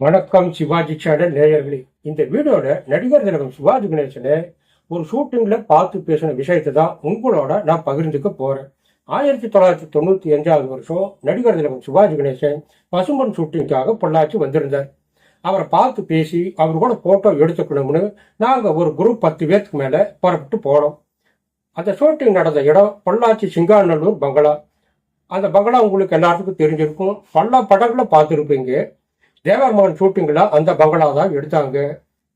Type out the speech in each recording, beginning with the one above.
வணக்கம் சிவாஜி சேனல் நேயர்களே. இந்த வீடியோல நடிகர் திலகம் சிவாஜி கணேசனை ஒரு ஷூட்டிங்ல பார்த்து பேசின விஷயத்தை தான் உங்களோட நான் பகிர்ந்துக்க போறேன். 1995 வருஷம் நடிகர் திலகம் சிவாஜி கணேசன் பசும்பொன் ஷூட்டிங்காக பொள்ளாச்சி வந்திருந்தார். அவரை பார்த்து பேசி அவர் கூட போட்டோ எடுத்துக்கணும்னு நாங்க ஒரு குரூப் 10 பேருக்கு மேல புறப்பட்டு போனோம். அந்த ஷூட்டிங் நடந்த இடம் பொள்ளாச்சி சிங்காநல்லூர் பங்களா. அந்த பங்களா உங்களுக்கு எல்லாத்துக்கும் தெரிஞ்சிருக்கும், பல படங்களை பார்த்துருப்பீங்க. தேவர்மோகன் ஷூட்டிங்கில் அந்த பங்களா தான் எடுத்தாங்க.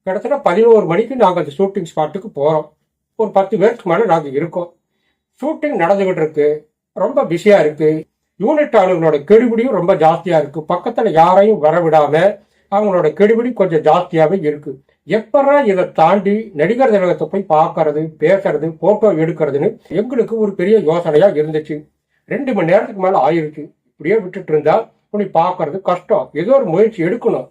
கிட்டத்தட்ட 11 மணிக்கு நாங்கள் அந்த ஷூட்டிங் ஸ்பாட்டுக்கு போகிறோம். ஒரு 10 பேருக்கு மேலே நாங்கள் இருக்கோம். ஷூட்டிங் நடந்துகிட்டு இருக்கு, ரொம்ப பிஸியாக இருக்கு. யூனிட் ஆளுங்களோட கெடுபிடியும் ரொம்ப ஜாஸ்தியாக இருக்கு. பக்கத்தில் யாரையும் வரவிடாம அவங்களோட கெடுபிடி கொஞ்சம் ஜாஸ்தியாகவே இருக்கு. எப்படா இதை தாண்டி நடிகர் திலகத்தை போய் பார்க்கறது, பேசுறது, போட்டோ எடுக்கிறதுன்னு எங்களுக்கு ஒரு பெரிய யோசனையா இருந்துச்சு. 2 மணி நேரத்துக்கு மேலே ஆயிடுச்சு. இப்படியே விட்டுட்டு இருந்தா உன்னை பார்க்கறது கஷ்டம். ஏதோ ஒரு முயற்சி எடுக்கணும்.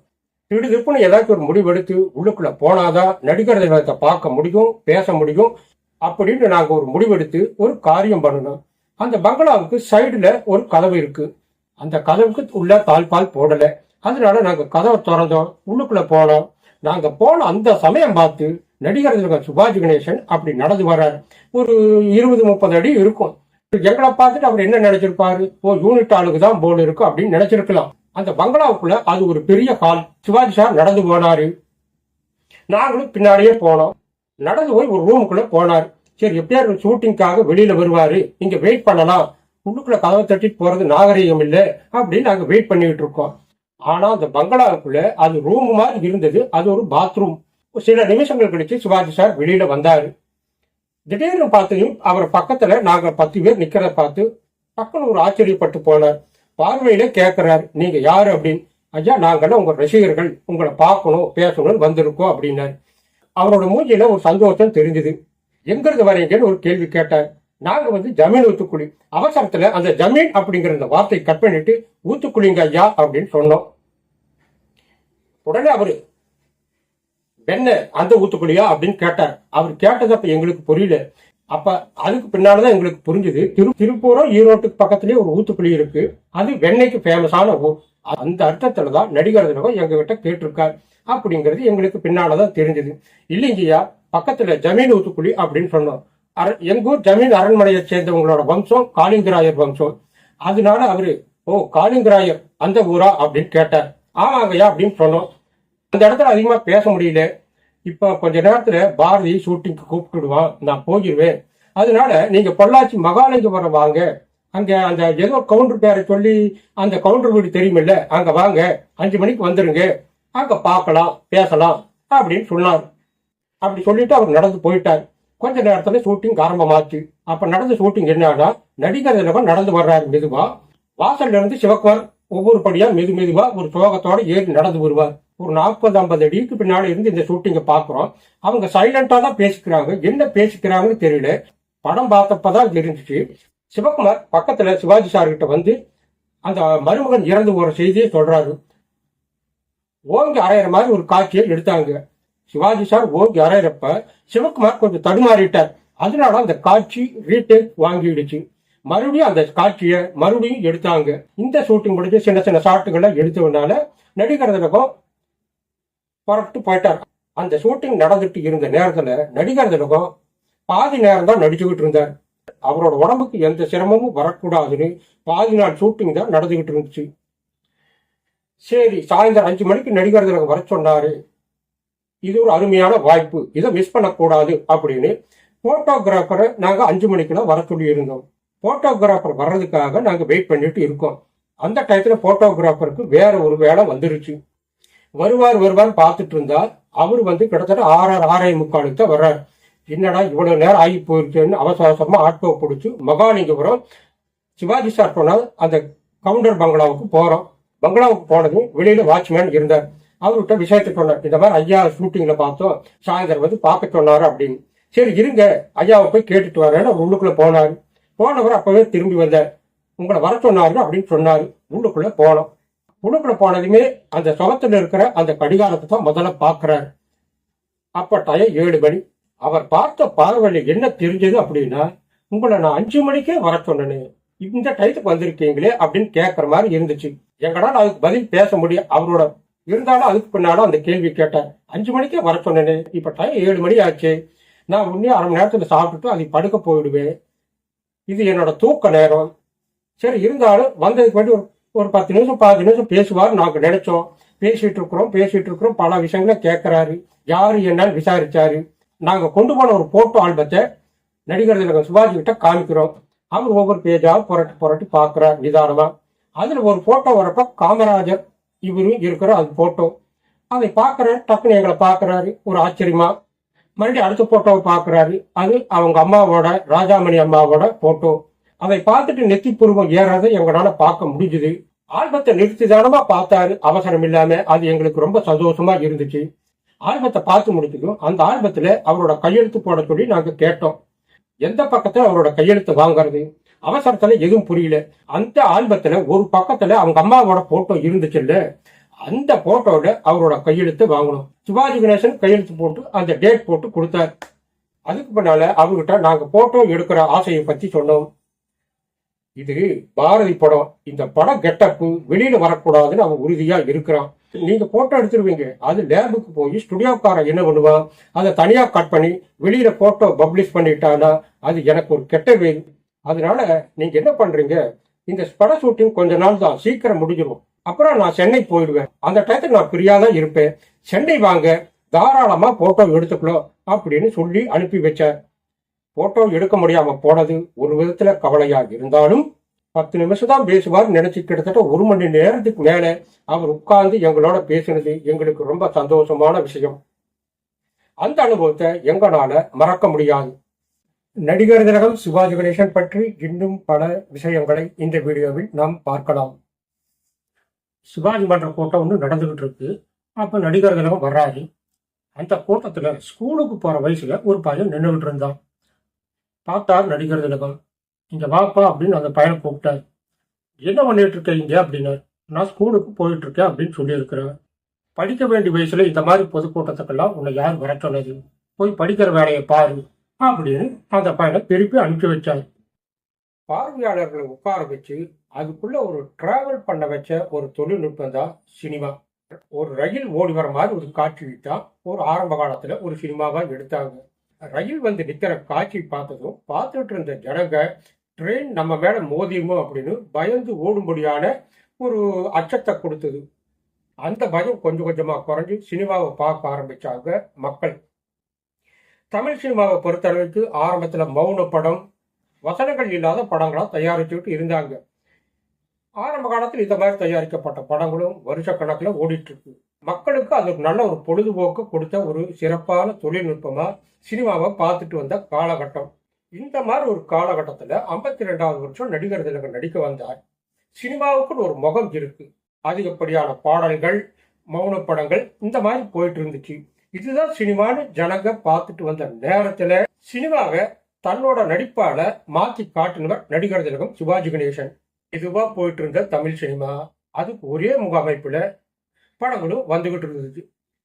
திடுதிப்புன்னு ஏதாச்சும் ஒரு முடிவெடுத்து உள்ளுக்குள்ள போனாதான் நடிகர் திலகத்தை பார்க்க முடியும், பேச முடியும். அப்படின்னு நாங்க ஒரு முடிவெடுத்து ஒரு காரியம் பண்ணணும். அந்த பங்களாவுக்கு சைடுல ஒரு கதவு இருக்கு. அந்த கதவுக்கு உள்ள தாழ்பால் போடல. அதனால நாங்க கதவை திறந்தோம், உள்ளுக்குள்ள போனோம். நாங்க போன அந்த சமயம் பார்த்து நடிகர் திலகம் சிவாஜி கணேசன் அப்படி நடந்து வர்றாரு. ஒரு 20-30 அடி இருக்கும். எங்களை பார்த்துட்டு அவர் என்ன நினைச்சிருப்பாரு, ஓ யூனிட் ஆளுக்கு தான் போர்டு இருக்கும் அப்படின்னு நினைச்சிருக்கலாம். அந்த பங்களாவுக்குள்ள அது ஒரு பெரிய ஹால். சிவாஜி சார் நடந்து போனாரு, நாங்களும் பின்னாடியே போனோம். நடந்து போய் ஒரு ரூமுக்குள்ள போனார். சரி, எப்படியாரு ஷூட்டிங்காக வெளியில வருவாரு, இங்க வெயிட் பண்ணலாம், உள்ளுக்குள்ள கதவை தட்டிட்டு போறது நாகரீகம் இல்லை அப்படின்னு நாங்க வெயிட் பண்ணிட்டு இருக்கோம். ஆனா அந்த பங்களாவுக்குள்ள அது ரூம் மாதிரி இருந்தது. அது ஒரு பாத்ரூம். சில நிமிஷங்கள் கழிச்சு சிவாஜி சார் வெளியில வந்தாரு. திடீர்னு பார்த்தையும் அவர் பக்கத்துல நாங்க 10 பேர் நிக்கிறத பார்த்து பக்கம் ஒரு ஆச்சரியப்பட்டு போனார். பார்வையில கேட்கிறாரு, நீங்க யாரு அப்படின்னு. ஐயா, நாங்கெல்லாம் உங்க ரசிகர்கள், உங்களை பார்க்கணும் பேசணும்னு வந்திருக்கோம் அப்படின்னாரு. அவரோட மூஞ்சியில ஒரு சந்தோஷம் தெரிஞ்சது. எங்கிருந்து வரீங்கன்னு ஒரு கேள்வி கேட்டார். நாங்க ஜமீன் ஊத்துக்குழி. அவசரத்துல அந்த ஜமீன் அப்படிங்கிற அந்த வார்த்தை கட் பண்ணிட்டு ஊத்துக்குழிங்க ஐயா அப்படின்னு சொன்னோம். உடனே அவரு என்ன அந்த ஊத்துக்குழியா அப்படின்னு கேட்டார். அவர் கேட்டது அப்ப எங்களுக்கு புரியல. அப்ப அதுக்கு பின்னாலதான் எங்களுக்கு புரிஞ்சுது, திருப்பூரம் ஈரோட்டுக்கு பக்கத்துலயே ஒரு ஊத்துக்குழி இருக்கு, அது வெண்ணெய்க்கு ஃபேமஸான ஊர். அந்த அர்த்தத்துலதான் நடிகர் திலகம் எங்க கிட்ட கேட்டிருக்கார் அப்படிங்கிறது எங்களுக்கு பின்னாலதான் தெரிஞ்சது. இல்லைங்கய்யா, பக்கத்துல ஜமீன் ஊத்துக்குழி அப்படின்னு சொன்னோம். எங்க ஊர் ஜமீன் அரண்மனையை சேர்ந்தவங்களோட வம்சம் காளிங்கராயர் வம்சம். அதனால அவரு, ஓ காளிங்கராயர் அந்த ஊரா அப்படின்னு கேட்டார். ஆமாங்கய்யா அப்படின்னு சொன்னோம். அந்த இடத்துல அதிகமா பேச முடியல. இப்ப கொஞ்ச நேரத்துல பாரதி ஷூட்டிங்க்கு கூப்பிட்டுடுவான், நான் போயிடுவேன். அதனால நீங்க பொள்ளாச்சி மகாலிங்கபுரம் வாங்க, அங்க அந்த ஏதோ கவுண்டர் பேரை சொல்லி அந்த கவுண்டர் வீடு தெரியுமில்ல, அங்க வாங்க, 5 மணிக்கு வந்துருங்க, அங்க பார்க்கலாம் பேசலாம் அப்படின்னு சொன்னார். அப்படி சொல்லிட்டு அவர் நடந்து போயிட்டார். கொஞ்ச நேரத்துல ஷூட்டிங் ஆரம்பமாச்சு. அப்ப நடந்த ஷூட்டிங் என்னன்னா, நடிகர் திலகம் நடந்து வர்றாரு மெதுவா. வாசல்ல இருந்து சிவக்குமார் ஒவ்வொரு படியா மெதுவா ஒரு சோகத்தோட ஏறி நடந்து வருவார். ஒரு 40-50 அடிக்கு பின்னாடி இருந்து இந்த ஷூட்டிங்க பாக்குறோம். அவங்க சைலண்டா தான் பேசிக்கிறாங்க. என்ன பேசிக்கிறாங்கன்னு தெரியல. படம் பார்த்தப்பதான் தெரிஞ்சிச்சு. சிவகுமார் பக்கத்துல சிவாஜி சார் கிட்ட அந்த மருமகன் இறந்து போற செய்தியை சொல்றாரு. ஓங்கி அரையிற மாதிரி ஒரு காட்சியை எடுத்தாங்க. சிவாஜி சார் ஓங்கி அரையிறப்ப சிவகுமார் கொஞ்சம் தடுமாறிட்டார். அதனால அந்த காட்சி ரீடேக் வாங்கிடுச்சு. மறுபடியும் அந்த காட்சியை மறுபடியும் எடுத்தாங்க. இந்த ஷூட்டிங் முடிஞ்சு சின்ன சின்ன ஷாட்டுகளை எடுத்ததுனால நடிகர் திலகம் புறப்பட்டு போயிட்டார். அந்த ஷூட்டிங் நடந்துட்டு இருந்த நேரத்துல நடிகர் திலகம் பாதி நேரம் தான் நடிச்சுக்கிட்டு இருந்தார். அவரோட உடம்புக்கு எந்த சிரமமும் வரக்கூடாதுன்னு பாதி நாள் ஷூட்டிங் தான் நடந்துகிட்டு இருந்துச்சு. சரி, சாயந்தரம் 5 மணிக்கு நடிகர் திலகம் வர சொன்னாரு. இது ஒரு அருமையான வாய்ப்பு, இதை மிஸ் பண்ணக்கூடாது அப்படின்னு போட்டோகிராஃபரை நாங்க 5 மணிக்கெல்லாம் வர சொல்லி இருந்தோம். போட்டோகிராஃபர் வர்றதுக்காக நாங்க வெயிட் பண்ணிட்டு இருக்கோம். அந்த டயத்துல போட்டோகிராஃபருக்கு வேற ஒரு வேலை வந்துருச்சு. வருவார் பார்த்துட்டு இருந்தா அவரு கிட்டத்தட்ட 6:45 தான் வர்றாரு. என்னடா இவ்வளவு நேரம் ஆகி போயிருச்சுன்னு அவசரமா ஆட்டோ பிடிச்சு மகாலிங்கபுரம் சிவாஜி சார் போனா அந்த கவுண்டர் பங்களாவுக்கு போறோம். பங்களாவுக்கு போனதும் வெளியில வாட்ச்மேன் இருந்தார். அவர்கிட்ட விஷயத்தை சொன்னார், இந்த மாதிரி ஐயா ஷூட்டிங்ல பார்த்தோம், சாயந்தரம் பார்க்க சொன்னாரு அப்படின்னு. சரி இருங்க, ஐயாவை போய் கேட்டுட்டு வரேன்னு உள்ளுக்குள்ள போனாரு. போனவர் அப்பவே திரும்பி வந்தார். உங்களை வர சொன்னாரு அப்படின்னு சொன்னாரு. உள்ளுக்குள்ள போனோம். உள்ளுக்குள்ள போனதுமே அந்த சுகத்துல இருக்கிற அந்த கடிகாரத்தை தான் முதல்ல பாக்குறாரு. அப்ப டயம் 7 மணி. அவர் பார்த்த பார்வையில என்ன தெரிஞ்சது அப்படின்னா, உங்களை நான் 5 மணிக்கே வர சொன்னேன்னு இந்த டயத்துக்கு வந்திருக்கீங்களே அப்படின்னு கேட்கற மாதிரி இருந்துச்சு. எங்களால் அதுக்கு பதில் பேச முடியும். அவரோட இருந்தாலும் அதுக்கு பின்னாலும் அந்த கேள்வி கேட்டார். 5 மணிக்கே வர சொன்னேன்னு, இப்ப டைம் 7 மணி ஆச்சு. நான் இன்னும் அரை மணி நேரத்துல சாப்பிட்டுட்டு அதை படுக்க போயிடுவேன். இது என்னோட தூக்க நேரம். சரி, இருந்தாலும் வந்ததுக்கு வேண்டி ஒரு 10 நிமிஷம் 15 நிமிஷம் பேசுவார் நாங்க நினைச்சோம். பேசிட்டு இருக்கிறோம். பல விஷயங்களை கேட்கிறாரு. யாரு என்னன்னு விசாரிச்சாரு. நாங்க கொண்டு போன ஒரு போட்டோ ஆல்பத்தை நடிகர் திலகம் சிவாஜி கிட்ட காமிக்கிறோம். அவர் ஒவ்வொரு பேஜா புரட்டி பாக்குறார் நிதானமா. அதுல ஒரு போட்டோ வரப்ப காமராஜர் இவரும் இருக்கிற அது போட்டோ. அதை பாக்குறாரு. டக்குன்னு எங்களை பாக்குறாரு ஒரு ஆச்சரியமா. மறுபடியும் அடுத்த போட்டோவை பாக்குறாரு. அது அவங்க அம்மாவோட, ராஜாமணி அம்மாவோட போட்டோ. அதை பார்த்துட்டு நெத்தி புருவம் ஏறாத எங்களால பார்க்க முடிஞ்சுது. ஆல்பத்தை நிறுத்திதானமா பார்த்தாரு அவசரம் இல்லாம. அது எங்களுக்கு ரொம்ப சந்தோஷமா இருந்துச்சு. ஆல்பத்தை பார்த்து முடிச்சதும் அந்த ஆல்பத்துல அவரோட கையெழுத்து போட சொல்லி நாங்க கேட்டோம். எந்த பக்கத்துல அவரோட கையெழுத்து வாங்குறது, அவசரத்துல எதுவும் புரியல. அந்த ஆல்பத்துல ஒரு பக்கத்துல அவங்க அம்மாவோட போட்டோ இருந்துச்சுல்ல, அந்த போட்டோல அவரோட கையெழுத்து வாங்கணும். சிவாஜி கணேசன் கையெழுத்து போட்டு அந்த டேட் போட்டு கொடுத்தார். அதுக்கு பின்னால அவர்கிட்ட நாங்க போட்டோ எடுக்கிற ஆசையை பத்தி சொன்னோம். இது பாரதி படம். இந்த படம் கெட்டப்பு வெளியில வரக்கூடாதுன்னு அவன் உறுதியா இருக்கிறான். நீங்க போட்டோ எடுத்துருவீங்க, அது லேபுக்கு போய் ஸ்டுடியோக்காரன் என்ன பண்ணுவான், அதை தனியா கட் பண்ணி வெளியில போட்டோ பப்ளிஷ் பண்ணிட்டானா அது எனக்கு ஒரு கெட்ட வேறு. அதனால நீங்க என்ன பண்றீங்க, இந்த பட ஷூட்டிங் கொஞ்ச நாள் தான், சீக்கிரம் முடிஞ்சிடும். அப்புறம் நான் சென்னை போயிடுவேன். அந்த டயத்துக்கு நான் ஃப்ரீயா தான் இருப்பேன். சென்னை வாங்க, தாராளமா போட்டோ எடுத்துக்கலாம் அப்படின்னு சொல்லி அனுப்பி வச்சார். போட்டோ எடுக்க முடியாம போனது ஒரு விதத்துல கவலையா இருந்தாலும் 10 நிமிஷம் தான் பேசுவார் நினைச்சு கிட்டத்தட்ட 1 மணி நேரத்துக்கு மேல அவர் உட்கார்ந்து எங்களோட பேசினது எங்களுக்கு ரொம்ப சந்தோஷமான விஷயம். அந்த அனுபவத்தை எங்களால மறக்க முடியாது. நடிகர் திலகம் சிவாஜி கணேசன் பற்றி இன்னும் பல விஷயங்களை இந்த வீடியோவில் நாம் பார்க்கலாம். சிவாஜி மன்ற கூட்டம் ஒன்று நடந்துகிட்டு இருக்கு. அப்ப நடிகர் திலகம் வர்றாரு. அந்த கூட்டத்துல ஸ்கூலுக்கு போற வயசுல ஒரு பையன் நின்றுகிட்டு இருந்தான். பார்த்தார் நடிகர் திலகம். இங்க வாப்பா அப்படின்னு அந்த பையனை கூப்பிட்டார். என்ன பண்ணிட்டு இருக்கீங்க அப்படின்னாரு. நான் ஸ்கூலுக்கு போயிட்டு இருக்கேன் அப்படின்னு சொல்லி இருக்கிறேன். படிக்க வேண்டிய வயசுல இந்த மாதிரி பொதுக்கூட்டத்துக்கெல்லாம் உன்னை யார் வர சொன்னது, போய் படிக்கிற வேலையை பாரு அப்படின்னு அந்த பையனை திருப்பி அனுப்பி வச்சார். பார்வையாளர்களை உட்கார வச்சு அதுக்குள்ள ஒரு டிராவல் பண்ண வச்ச ஒரு தொழில்நுட்பம் தான் சினிமா. ஒரு ரயில் ஓடி வர மாதிரி ஒரு காட்சி தான் ஒரு ஆரம்ப காலத்துல ஒரு சினிமாவா எடுத்தாங்க. ரயில் வந்து நிக்கிற காட்சி பார்த்ததும் பார்த்துட்டு இருந்த ஜனங்க ட்ரெயின் நம்ம மேல மோதியுமோ அப்படின்னு பயந்து ஓடும்படியான ஒரு அச்சத்தை கொடுத்தது. அந்த பயம் கொஞ்சம் கொஞ்சமா குறைஞ்சு சினிமாவை பார்க்க ஆரம்பிச்சாங்க மக்கள். தமிழ் சினிமாவை பொறுத்தளவுக்கு ஆரம்பத்துல மௌன படம், வசனங்கள் இல்லாத படங்களா தயாரிச்சுட்டு இருந்தாங்க. ஆரம்ப காலத்தில் இந்த மாதிரி தயாரிக்கப்பட்ட படங்களும் வருஷ கணக்கில் ஓடிட்டு இருக்கு. மக்களுக்கு அது ஒரு நல்ல ஒரு பொழுதுபோக்கு கொடுத்த ஒரு சிறப்பான தொழில்நுட்பமா சினிமாவை பார்த்துட்டு வந்த காலகட்டம். இந்த மாதிரி ஒரு காலகட்டத்துல 52வது வருஷம் நடிகர் திலகம் நடிக்க வந்தார். சினிமாவுக்குன்னு ஒரு முகம் இருக்கு. அதிகப்படியான பாடல்கள், மௌன படங்கள் இந்த மாதிரி போயிட்டு இருந்துச்சு. இதுதான் சினிமான்னு ஜனங்க பார்த்துட்டு வந்த நேரத்துல சினிமாவை தன்னோட நடிப்பால மாற்றி காட்டினவர் நடிகர் திலகம் சிவாஜி கணேசன். இதுவா போயிட்டு இருந்த தமிழ் சினிமா. அதுக்கு ஒரே முக அமைப்புல படங்களும் வந்துகிட்டு இருந்தது.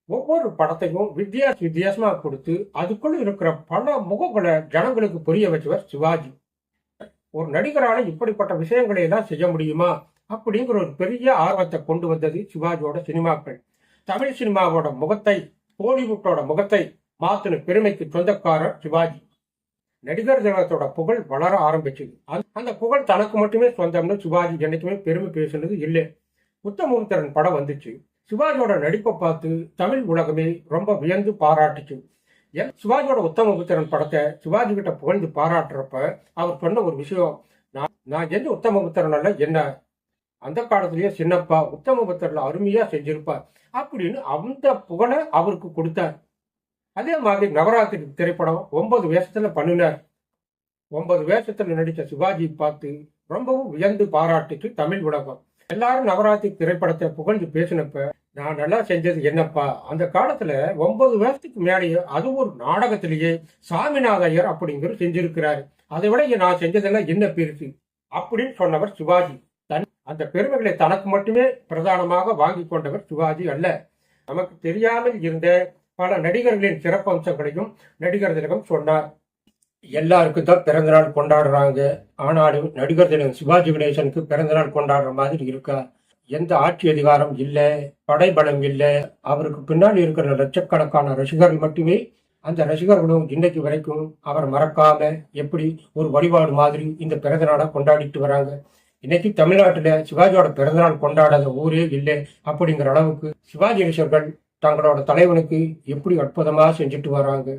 ஒவ்வொரு படத்தையும் வித்தியாசமா கொடுத்து அதுக்குள்ள இருக்கிற பல முகங்களை ஜனங்களுக்கு புரிய வச்சவர் சிவாஜி. ஒரு நடிகரால இப்படிப்பட்ட விஷயங்களை எல்லாம் செய்ய முடியுமா அப்படிங்கிற ஒரு பெரிய ஆர்வத்தை கொண்டு வந்தது சிவாஜியோட சினிமாக்கள். தமிழ் சினிமாவோட முகத்தை, கோலிவுட்டோட முகத்தை மாத்தின பெருமைக்கு சொந்தக்காரர் சிவாஜி. நடிகர் திலகத்தோட புகழ் வளர ஆரம்பிச்சது. அந்த புகழ் தனக்கு மட்டுமே சொந்தம்னு சிவாஜி என்னைக்குமே பெருமை பேசுனது இல்லை. உத்தமபுத்திரன் படம் வந்துச்சு. சிவாஜியோட நடிப்பை பார்த்து தமிழ் உலகமே ரொம்ப வியந்து பாராட்டுச்சு. சிவாஜியோட உத்தமபுத்திரன் படத்தை சிவாஜி கிட்ட புகழ்ந்து பாராட்டுறப்ப அவர் சொன்ன ஒரு விஷயம், நான் செஞ்ச உத்தமபுத்திரன் அல்ல, என்ன அந்த காலத்திலேயே சின்னப்பா உத்தமபுத்திரன்ல அருமையா செஞ்சிருப்பார் அப்படின்னு அந்த புகழை அவருக்கு கொடுத்தார். அதே மாதிரி நவராத்திரி திரைப்படம் 9 வேஷத்துல பண்ணினார். 9 வேஷத்துல நடித்த சிவாஜி பார்த்து ரொம்பவும் வியந்து பாராட்டுச்சு தமிழ் உலகம். எல்லாரும் நவராத்திரி திரைப்படத்தை புகழ்ந்து பேசினப்ப, நான் நல்லா செஞ்சது என்னப்பா, அந்த காலத்துல 9 வேஷத்துக்கு மேலேயே அது ஒரு நாடகத்திலேயே சாமிநாத ஐயர் அப்படிங்கிற செஞ்சிருக்கிறாரு, அதை விட நான் செஞ்சதெல்லாம் என்ன பெருசு அப்படின்னு சொன்னவர் சிவாஜி. அந்த பெருமைகளை தனக்கு மட்டுமே பிரதானமாக வாங்கி கொண்டவர் சிவாஜி அல்ல. நமக்கு தெரியாமல் இருந்த பல நடிகர்களின் சிறப்பம்சங்களையும் நடிகர் திலகம் சொன்னார். எல்லாருக்கும் தான் பிறந்தநாள் கொண்டாடுறாங்க. ஆனாலும் நடிகர் திலகம் சிவாஜி கணேசனுக்கு பிறந்தநாள் கொண்டாடுற மாதிரி இருக்கா? எந்த ஆட்சி அதிகாரம் இல்லை, படைபலம் இல்லை. அவருக்கு பின்னால் இருக்கிற லட்சக்கணக்கான ரசிகர்கள் மட்டுமே. அந்த ரசிகர்களும் இன்னைக்கு வரைக்கும் அவரை மறக்காம எப்படி ஒரு வழிபாடு மாதிரி இந்த பிறந்தநாளை கொண்டாடிட்டு வராங்க. இன்னைக்கு தமிழ்நாட்டுல சிவாஜியோட பிறந்தநாள் கொண்டாடாத ஊரே இல்லை அப்படிங்கிற அளவுக்கு சிவாஜி ரசிகர்கள் தங்களோட தலைவனுக்கு எப்படி அற்புதமா செஞ்சுட்டு வராங்க.